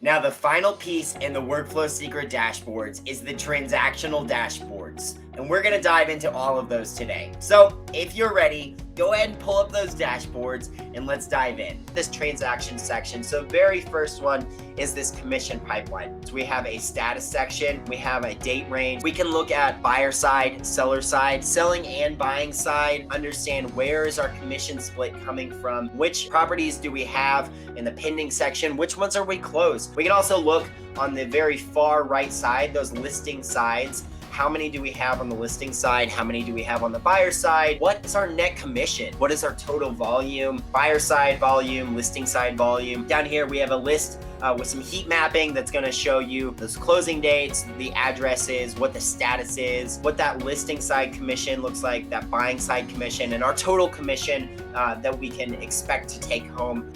Now, the final piece in the workflow secret dashboards is the transactional dashboards. And we're going to dive into all of those today. So if you're ready, go ahead and pull up those dashboards and let's dive in. This transaction section. So very first one is this commission pipeline. So we have a status section. We have a date range. We can look at buyer side, seller side, selling and buying side, understand where is our commission split coming from, which properties do we have in the pending section, which ones are we closed. We can also look on the very far right side, those listing sides. How many do we have on the listing side? How many do we have on the buyer side? What is our net commission? What is our total volume? Buyer side volume, listing side volume. Down here, we have a list with some heat mapping that's going to show you those closing dates, the addresses, what the status is, what that listing side commission looks like, that buying side commission, and our total commission that we can expect to take home.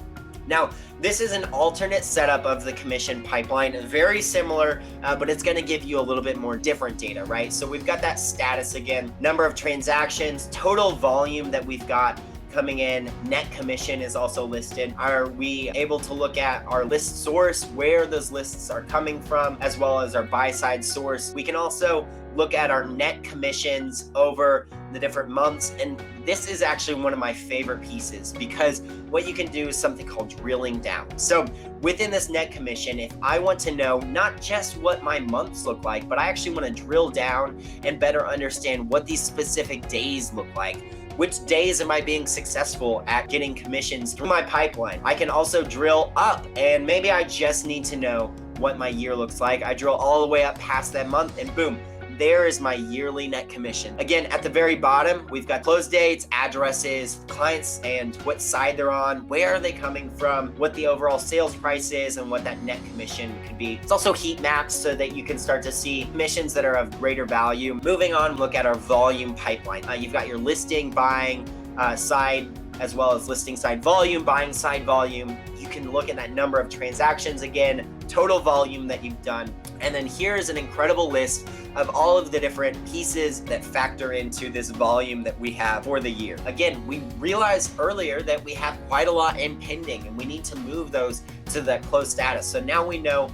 Now, this is an alternate setup of the commission pipeline, very similar, but it's going to give you a little bit more different data, right? So we've got that status again, number of transactions, total volume that we've got coming in, net commission is also listed. Are we able to look at our list source, where those lists are coming from, as well as our buy side source? We can also look at our net commissions over the different months. And this is actually one of my favorite pieces because what you can do is something called drilling down. So within this net commission, if I want to know not just what my months look like, but I actually want to drill down and better understand what these specific days look like. Which days am I being successful at getting commissions through my pipeline? I can also drill up, and maybe I just need to know what my year looks like. I drill all the way up past that month and boom, there is my yearly net commission. Again, at the very bottom, we've got close dates, addresses, clients, and what side they're on, where are they coming from, what the overall sales price is, and what that net commission could be. It's also heat maps so that you can start to see commissions that are of greater value. Moving on, look at our volume pipeline. You've got your listing, buying side, as well as listing side volume, buying side volume. You can look at that number of transactions again, total volume that you've done. And then here is an incredible list of all of the different pieces that factor into this volume that we have for the year. Again, we realized earlier that we have quite a lot in pending and we need to move those to that closed status. So now we know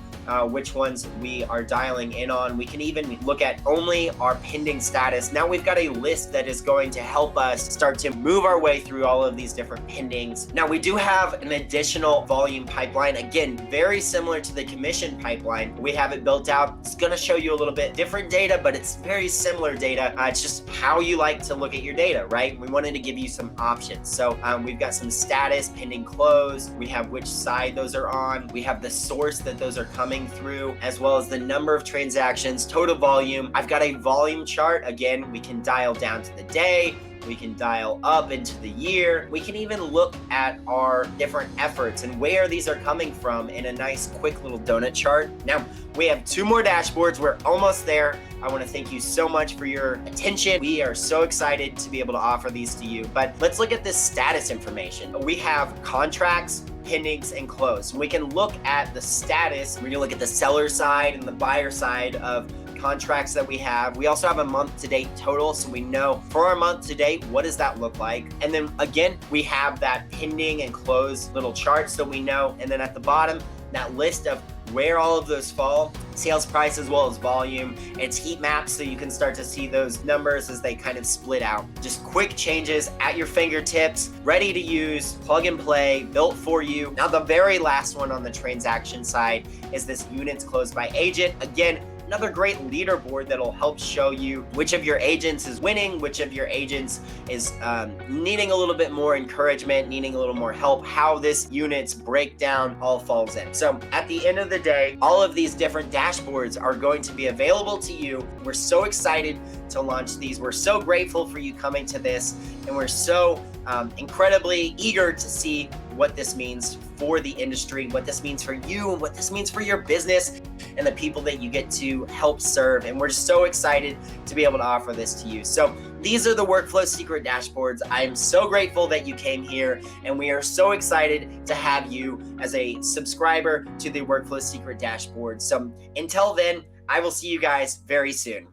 which ones we are dialing in on. We can even look at only our pending status. Now we've got a list that is going to help us start to move our way through all of these different pendings. Now we do have an additional volume pipeline. Again, very similar to the commission pipeline. We have it built out. It's going to show you a little bit different data, but it's very similar data. It's just how you like to look at your data, right? We wanted to give you some options. So we've got some status, pending close. We have which side those are on. We have the source that those are coming through, as well as the number of transactions, total volume. I've got a volume chart. Again, we can dial down to the day. We can dial up into the year. We can even look at our different efforts and where these are coming from in a nice quick little donut chart. Now, we have 2 more dashboards. We're almost there. I want to thank you so much for your attention. We are so excited to be able to offer these to you. But let's look at this status information. We have contracts, pendings, and close. We can look at the status. We're going to look at the seller side and the buyer side of contracts that we have. We also have a month to date total, so we know for our month to date, what does that look like? And then again, we have that pending and close little chart so we know. And then at the bottom, that list of where all of those fall, sales price as well as volume. It's heat maps so you can start to see those numbers as they kind of split out. Just quick changes at your fingertips, ready to use, plug and play, built for you. Now the very last one on the transaction side is this units closed by agent. Again, another great leaderboard that'll help show you which of your agents is winning, which of your agents is needing a little bit more encouragement, needing a little more help, how this unit's breakdown all falls in. So at the end of the day, all of these different dashboards are going to be available to you. We're so excited to launch these. We're so grateful for you coming to this, and we're so incredibly eager to see what this means for the industry, what this means for you, and what this means for your business and the people that you get to help serve. And we're so excited to be able to offer this to you. So these are the Workflow Secret Dashboards. I am so grateful that you came here, and we are so excited to have you as a subscriber to the Workflow Secret Dashboard. So until then, I will see you guys very soon.